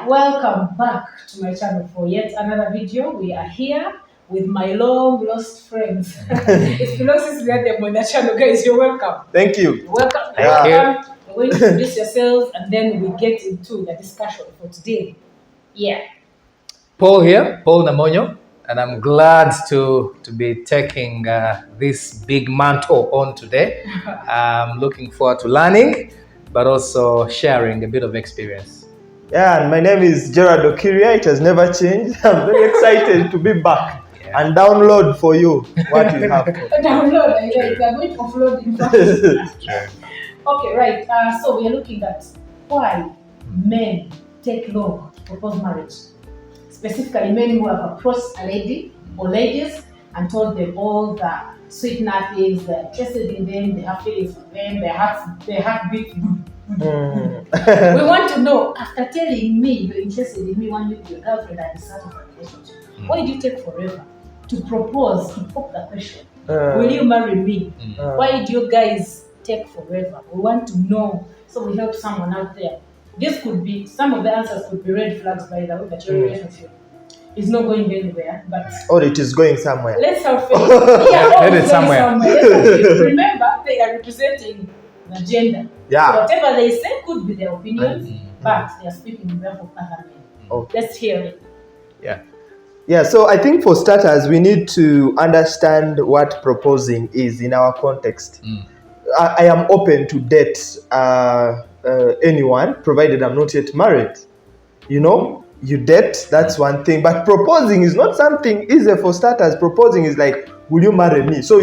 Welcome back to my channel for yet another video. We are here with my long lost friends. It's Philosis Liadem on the channel, guys. You're welcome. Thank you. Welcome. Yeah. Welcome. You're going to introduce yourselves and then we get into the discussion for today. Yeah. Paul here, Paul Namonyo, and I'm glad to be taking this big mantle on today. I'm looking forward to learning, but also sharing a bit of experience. Yeah, and my name is Gerard Okiria. It has never changed. I'm very excited to be back and download for you what you have. Download. They're going to offload information. Okay, right. So we are looking at why men take long to propose marriage. Specifically, men who have approached a lady or ladies and told them all the sweet nothings, they're interested in them, they have feelings for them, their heart beats. We want to know, after telling me you're interested in me, one week your girlfriend and start of a relationship, why did you take forever to propose, to pop the question? Will you marry me? Why did you guys take forever? We want to know, so we help someone out there. This could be, some of the answers could be red flags, by the way, that your relationship is not going anywhere, but or it is going somewhere. let's have faith. Headed somewhere. Remember, they are representing the gender. Yeah. So whatever they say could be their opinions, but they are speaking on behalf of other men. Oh. Let's hear it. Yeah, so I think for starters, we need to understand what proposing is in our context. I am open to date anyone, provided I'm not yet married. You know, you date, that's one thing. But proposing is not something easy for starters. Proposing is like, will you marry me? So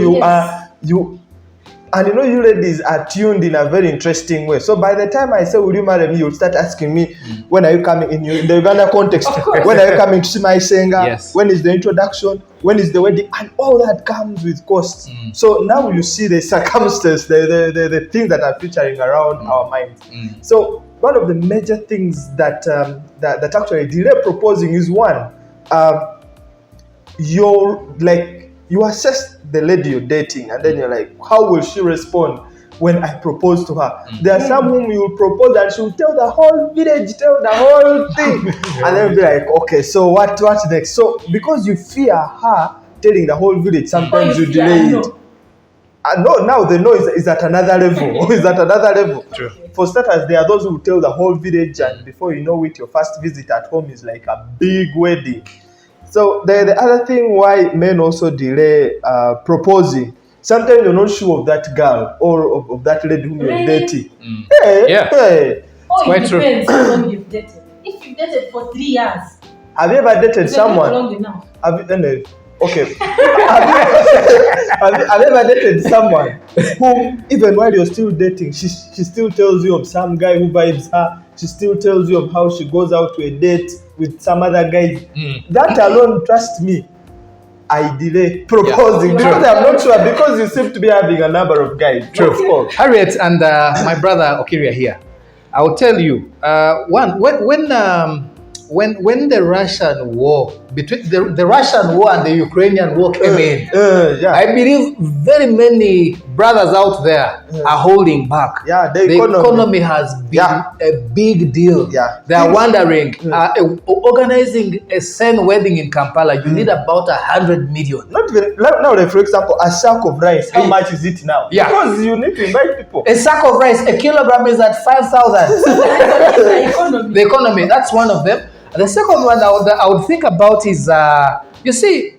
and you know, you ladies are tuned in a very interesting way. So by the time I say, will you marry me, you'll start asking me, when are you coming in the Uganda context? When are you coming to see my singer? Yes. When is the introduction? When is the wedding? And all that comes with costs. So now you see the circumstance, the things that are featuring around our minds. So one of the major things that actually delay proposing is one, you assess the lady you're dating and then you're like, how will she respond when I propose to her? There are some whom you will propose and she'll tell the whole village, tell the whole thing. And then you'll be like, okay, so what next? So because you fear her telling the whole village, sometimes you delay it. No, now the no is at another level. Is at another level. True. For starters, there are those who tell the whole village, and before you know it, your first visit at home is like a big wedding. So the other thing why men also delay proposing, sometimes you're not sure of that girl or of that lady whom you're dating. Hey. Oh, quite it true. depends on when you've dated. If you've dated for 3 years, Have you ever dated it's someone? not long enough. Okay. have you ever dated someone who, even while you're still dating, she still tells you of some guy who vibes her? She still tells you of how she goes out to a date with some other guys. That alone, trust me, I delay proposing because I'm not sure, because you seem to be having a number of guys. True. Harriet and my brother Okiria here. I will tell you, when the Russian war, between the Russian war and the Ukrainian war came in, I believe very many brothers out there are holding back. Yeah, the economy has been a big deal. Yeah. They are wondering, organizing a same wedding in Kampala, you need about 100 million. Not even, now, for example, a sack of rice, how much is it now? Yeah. Because you need to invite people. A sack of rice, a kilogram is at 5,000. The economy, that's one of them. The second one I would think about is, you see,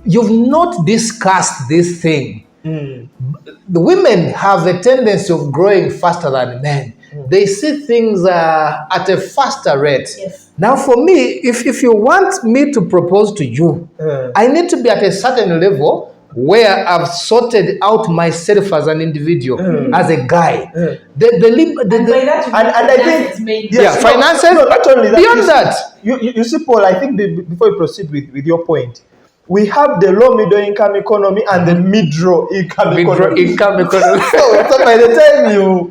you've not discussed this thing. The women have a tendency of growing faster than men. They see things at a faster rate. Yes. Now for me, if you want me to propose to you, I need to be at a certain level where I've sorted out myself as an individual, as a guy. I think finances. No, not only that. Beyond that, you see, Paul. I think before you proceed with your point, we have the low middle income economy and the mid-low income economy. So by the time you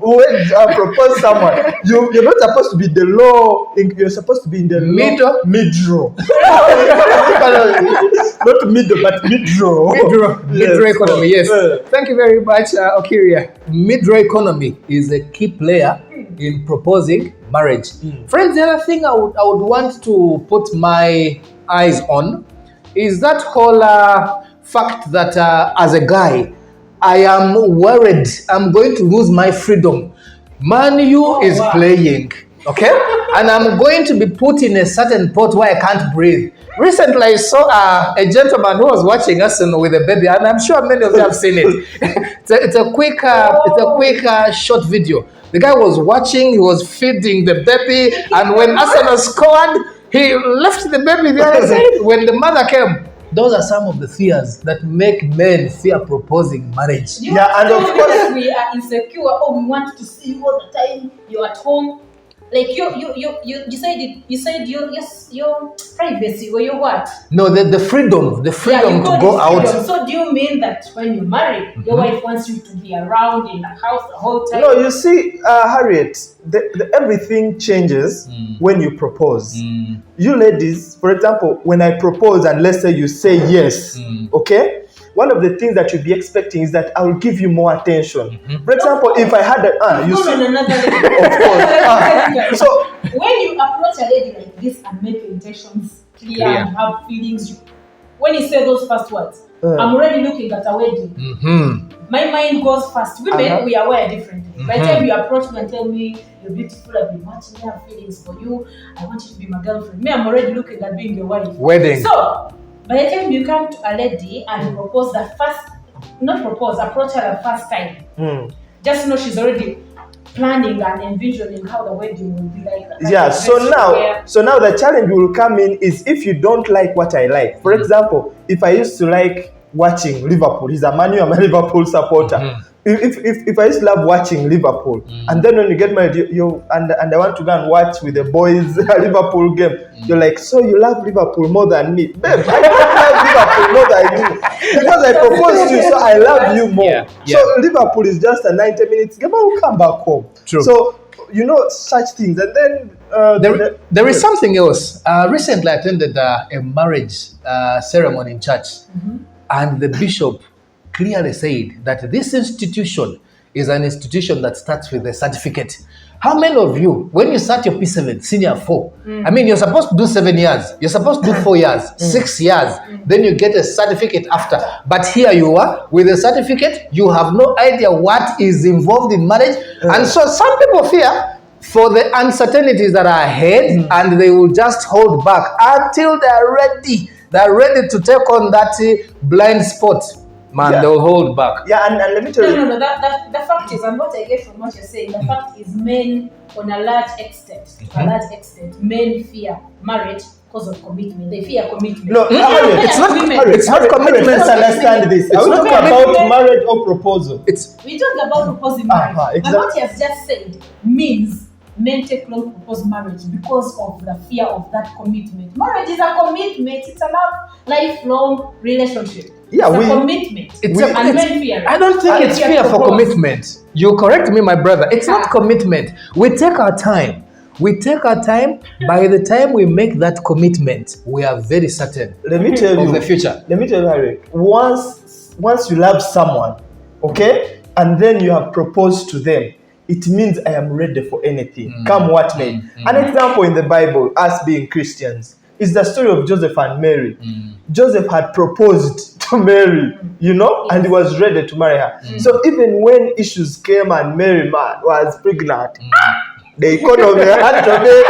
propose someone, you're not supposed to be the low. You're supposed to be in the mid-low. Not middle, but mid-low. Mid-low economy. Yes. Thank you very much, Okiria. Mid-low economy is a key player in proposing marriage. Friends, the other thing I would want to put my eyes on is that whole fact that as a guy, I am worried I'm going to lose my freedom. Man U is playing, okay? And I'm going to be put in a certain pot where I can't breathe. Recently, I saw a gentleman who was watching Arsenal with a baby, and I'm sure many of you have seen it. It's a quick short video. The guy was watching, he was feeding the baby, and when Arsenal scored, he left the baby there and said, when the mother came, those are some of the fears that make men fear proposing marriage. And of course we are insecure. Oh, we want to see you all the time. You're at home. Like you said your privacy or your what? No, the freedom to go out. So do you mean that when you marry, your wife wants you to be around in the house the whole time? No, you see, Harriet, everything changes when you propose. You ladies, for example, when I propose and let's say you say yes, okay? One of the things that you'll be expecting is that I will give you more attention. For example, if I had you see, of course. So when you approach a lady like this and make your intentions clear and have feelings, when you say those first words, I'm already looking at a wedding. My mind goes fast. Women, we are wired differently. By the time you approach me and tell me you're beautiful, I've been watching, I have feelings for you, I want you to be my girlfriend. Me, I'm already looking at being your wife. Wedding. So by the time you come to a lady and propose approach her the first time, just know she's already planning and envisioning how the wedding will be like. Yeah, so now the challenge will come in is if you don't like what I like. For example, if I used to like watching Liverpool, he's a Man U, I'm a Liverpool supporter. If I used to love watching Liverpool, and then when you get married, and I want to go and watch with the boys a Liverpool game, you're like, so you love Liverpool more than me, babe? I don't love Liverpool more than you because I proposed to you, so I love you more. So Liverpool is just a 90 minutes game. I will come back home. True. So such things, and then there is something else. Recently, I attended a marriage ceremony in church, and the bishop clearly said that this institution is an institution that starts with a certificate. How many of you, when you start your P7, senior 4, I mean, you're supposed to do 7 years, you're supposed to do 4 years, 6 years, then you get a certificate after. But here you are, with a certificate, you have no idea what is involved in marriage. And so some people fear for the uncertainties that are ahead, and they will just hold back until they're ready. They're ready to take on that blind spot. Man, they'll hold back. Yeah, and let me tell you. No. The fact is, and what I get from what you're saying, the fact is, men on a large extent, men fear marriage because of commitment. They fear commitment. No, it's not commitment. Let's understand this. Are we talking about marriage or proposal? We talk about proposing marriage. Exactly. But what he has just said means men take long to propose marriage because of the fear of that commitment. Marriage is a commitment. It's a lifelong relationship. Yeah, it's a commitment. Men fear it. I don't think it's fear for commitment. You correct me, my brother. It's not commitment. We take our time. By the time we make that commitment, we are very certain of the future. Let me tell you, Harry. Once you love someone, okay, and then you have proposed to them, it means I am ready for anything, come what may. An example in the Bible, us being Christians, is the story of Joseph and Mary. Joseph had proposed to Mary, and he was ready to marry her. So even when issues came and Mary was pregnant, the economy had to be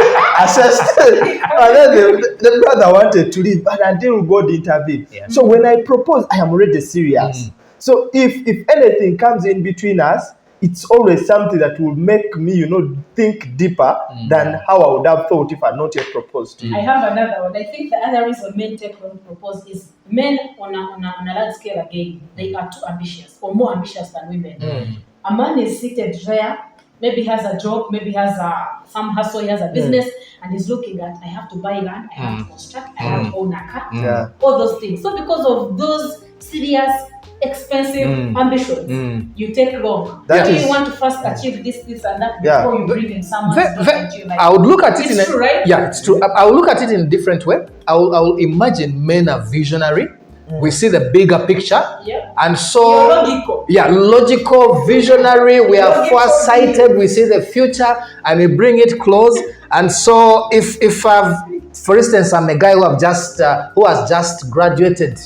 assessed. And then the brother wanted to leave, but until God intervened. Yeah. So when I propose, I am already serious. So if anything comes in between us, it's always something that will make me, think deeper than how I would have thought if I had not yet proposed to you. I have another one. I think the other reason men take long to propose is men on a large scale again, they are too ambitious or more ambitious than women. A man is seated there, maybe has a job, maybe has some hustle, he has a business, and he's looking at, I have to buy land, I have to construct, I have to own a car, all those things. So because of those serious expensive ambitions, you take long. You want to first achieve this and that before you bring in someone. I would look at it right? Yeah, it's true. I will look at it in a different way. I will imagine men are visionary. We see the bigger picture. Yeah. And so, You're logical. yeah, logical, visionary. We are Logical. foresighted. We see the future and we bring it close. And so, if I've, for instance, I'm a guy who has just graduated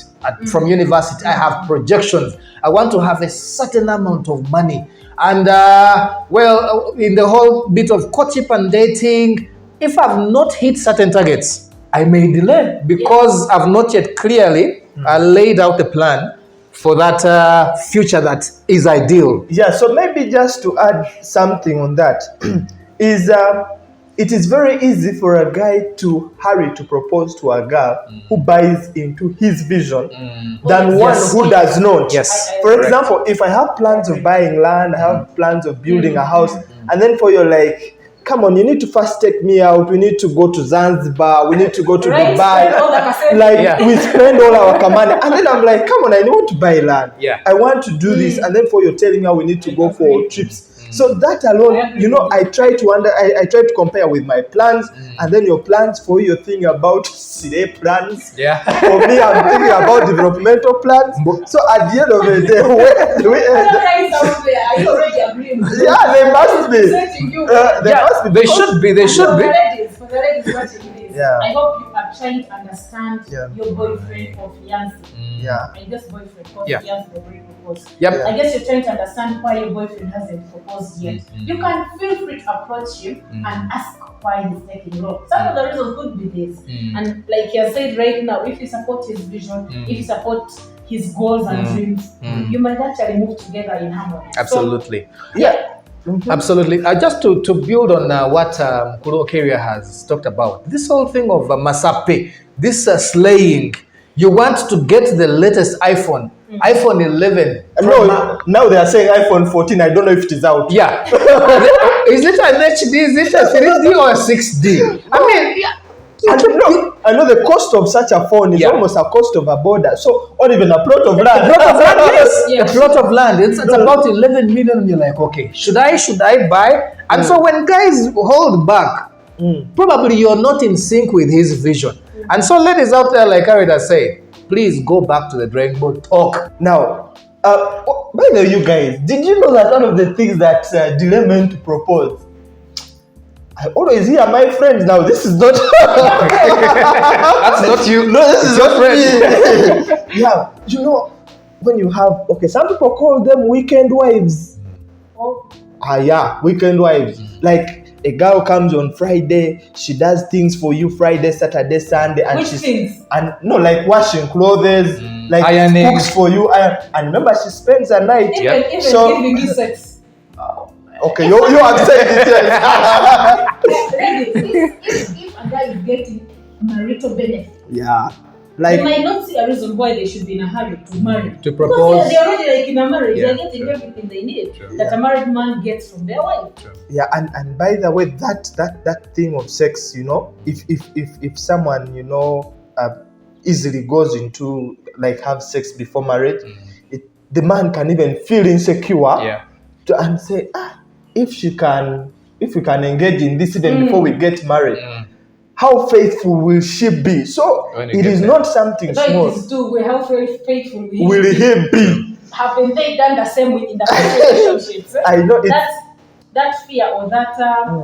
from university. I have projections. I want to have a certain amount of money. And in the whole bit of courtship and dating, if I've not hit certain targets, I may delay because I've not yet clearly laid out a plan for that future that is ideal. Yeah, so maybe just to add something on that, it is very easy for a guy to hurry to propose to a girl who buys into his vision than one who does not. Yes. For example, if I have plans of buying land, I have plans of building a house, and then for you like, come on, you need to first take me out. We need to go to Zanzibar. We need to go to Dubai. We spend all our money. And then I'm like, come on, I want to buy land. Yeah. I want to do this. And then for you telling me we need to go for trips. So that alone, you know, I try to compare with my plans, and then your plans for your thing about CA plans. Yeah. For me, I'm thinking about developmental plans. So at the end of the day, Are you already agreeing? yeah, they must be. Must be. They should be. They should be. For the ladies watching this, Yeah. I hope you are trying to understand Yeah. your boyfriend or fiance. Yeah. I guess boyfriend, because Yeah. fiance already proposed. Yep. Yeah. I guess you're trying to understand why your boyfriend hasn't proposed yet. You can feel free to approach him and ask why he's taking long. Some of the reasons could be this. And like you said right now, if you support his vision, if you support his goals and dreams, you might actually move together in harmony. Absolutely. So, yeah. Absolutely. Just to build on what Kuro Okeria has talked about, this whole thing of Masape, this slaying, you want to get the latest iPhone, iPhone 11. No, now they are saying iPhone 14. I don't know if it is out. Yeah. Is it an HD? Is it a 3D or a 6D? I mean, yeah. I know the cost of such a phone is almost a cost of a border. So, or even a plot of land. A plot of land, yes. Yeah. A plot of land. It's about 11 million. And you're like, okay, should I buy? And so when guys hold back, probably you're not in sync with his vision. And so ladies out there, like Arida said, please go back to the drawing board. Talk. Now, by the way, you guys, did you know that one of the things that delay men to propose? I always hear my friends now. This is not. That's not you. No, this is your not friend. me. Yeah, you know, when you have some people call them weekend wives. Oh. Yeah, weekend wives. Like a girl comes on Friday, she does things for you Friday, Saturday, Sunday, and Which things? And no, like washing clothes, like Ironing. cooks for you, and remember she spends a night. Even giving you sex. Okay, you have said it. Ladies, if a guy is getting marital benefit, Yeah, they like might not see a reason why they should be in a hurry to marry. To Because propose. they're already like in a marriage, Yeah, they're getting everything they need True. that a married man gets from their wife. yeah, and by the way, that thing of sex, you know, if someone, you know, easily goes into like have sex before marriage, the man can even feel insecure. Yeah. And say, if we can engage in this even before we get married, how faithful will she be? So When you it get is there. not something So it small. is too, we how very faithful we Will he be? haven't they done the same in the past relationships? I know it. That fear or that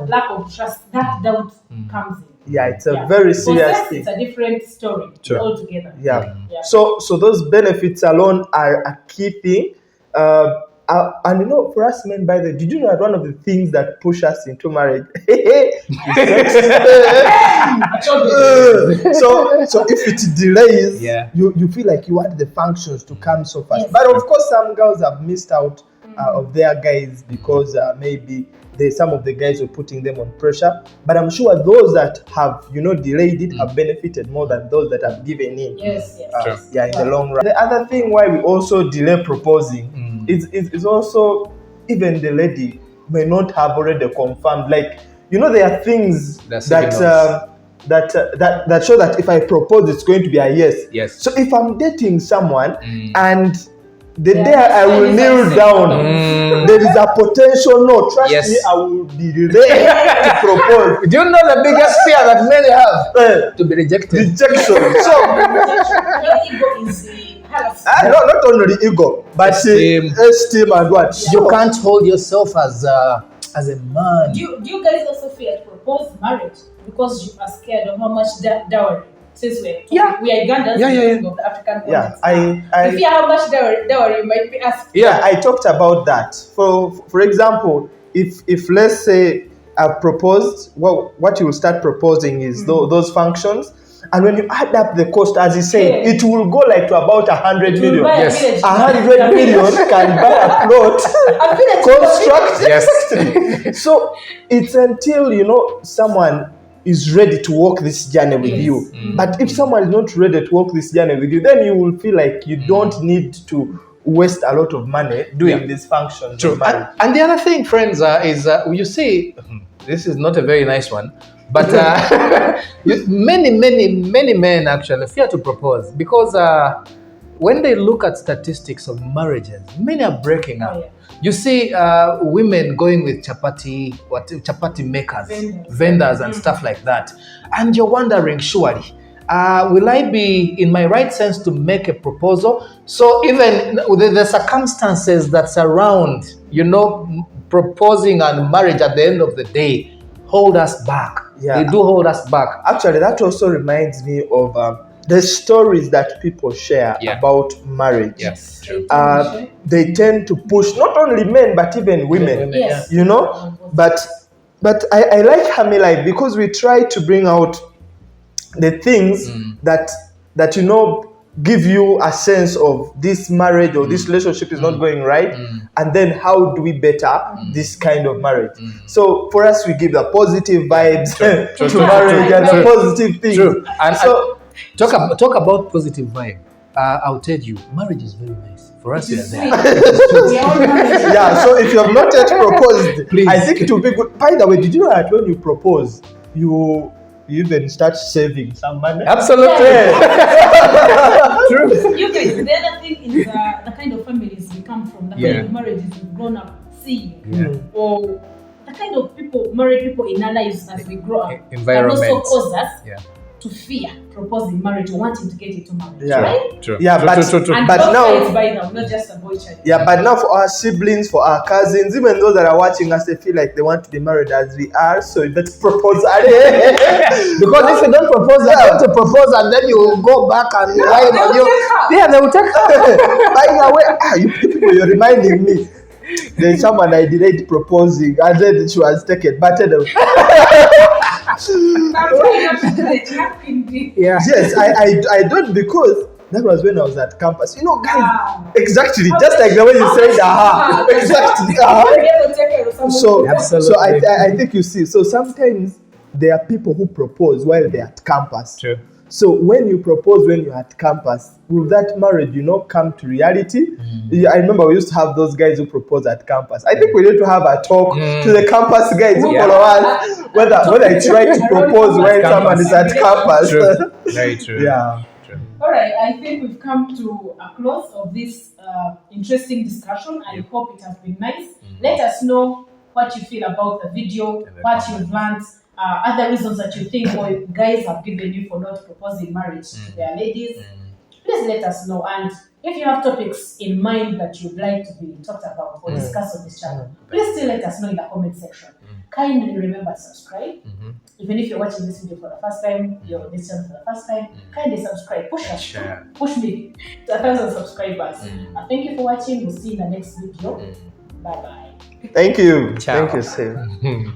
lack of trust, that doubt comes in. Yeah, it's a very For serious sex, thing. it's a different story altogether. Yeah. Yeah. So those benefits alone are a key thing. And you know, for us men, by the way, did you know that one of the things that push us into marriage is sex? So if it delays, you feel like you want the functions to come so fast. Yes. But of course, some girls have missed out of their guys because maybe some of the guys were putting them on pressure. But I'm sure those that have, you know, delayed it have benefited more than those that have given in. Yes. Yeah, in the long run. The other thing why we also delay proposing is also even the lady may not have already confirmed. Like, you know, there are things that show that if I propose, it's going to be a yes. Yes. So if I'm dating someone and the day I will kneel down, there is a potential no. Trust me, I will be delayed to propose. Do you know the biggest fear that many have? To be rejected. Rejection. So Your ego is Not only ego, but esteem and what? You can't hold yourself as a man. Do you guys also fear to propose marriage because you are scared of how much dowry? Since we are Ugandans, of the African context. You fear how much dowry you might be asked. Yeah, I talked about that. For example, if let's say I've proposed, well, what you will start proposing is those functions. And when you add up the cost, as he said, it will go like to about 100 million. Yes. 100 million can buy a plot, construct. Yes. So it's until, someone is ready to walk this journey with you. But if someone is not ready to walk this journey with you, then you will feel like you don't need to waste a lot of money doing these functions. True. And the other thing, friends, is you see, this is not a very nice one, but many men actually fear to propose because when they look at statistics of marriages, many are breaking up. You see women going with chapati makers, vendors and stuff like that. And you're wondering, surely, will I be in my right sense to make a proposal? So even the circumstances that surround, proposing and marriage at the end of the day hold us back. They do hold us back. Actually, that also reminds me of the stories that people share about marriage. Yes, true. They tend to push not only men but even women. Yes. But I like Hammy Life because we try to bring out the things that give you a sense of this marriage or this relationship is not going right, and then how do we better this kind of marriage. So for us, we give the positive vibes to marriage and the positive things. True. And so talk about positive vibe. I'll tell you, marriage is very nice. For us, we are there. So if you have not yet proposed, please. I think it will be good. By the way, did you know that when you propose, you even start saving some money? Absolutely. True. You guys, the other thing is the kind of families we come from, the kind of marriages we've grown up seeing, or the kind of married people in our lives as we grow up, environment and also cause us to fear proposing marriage or wanting to get into marriage, right? True. Yeah, true. And but both now, sides by now, not just a boy child. Yeah, but now for our siblings, for our cousins, even those that are watching us, they feel like they want to be married as we are, so you better propose. Because if you don't propose, you have to propose and then you will go back and lie about you. They will take her. By the way, you people, you're reminding me. There's someone I delayed proposing and then she was taken. But anyway. Yes, I don't, because that was when I was at campus. Guys, exactly, just like the way you said, exactly. So I think you see. So sometimes there are people who propose while they're at campus. True. So when you propose when you're at campus, will that marriage, come to reality? I remember we used to have those guys who propose at campus. I think we need to have a talk to the campus guys who follow us, whether it's right to propose when someone is at campus. True. Very true. Yeah. True. All right, I think we've come to a close of this interesting discussion. I hope it has been nice. Let us know what you feel about the video, what you've learned, other reasons that you think or guys have given you for not proposing marriage to their ladies. Please let us know. And if you have topics in mind that you'd like to be talked about or discussed on this channel, please still let us know in the comment section. Kindly remember to subscribe. Even if you're watching this video for the first time, you're on this channel for the first time, kindly subscribe. Push us. Push me to 1,000 subscribers. Thank you for watching. We'll see you in the next video. Bye-bye. Thank you. Ciao. Thank you, Sam.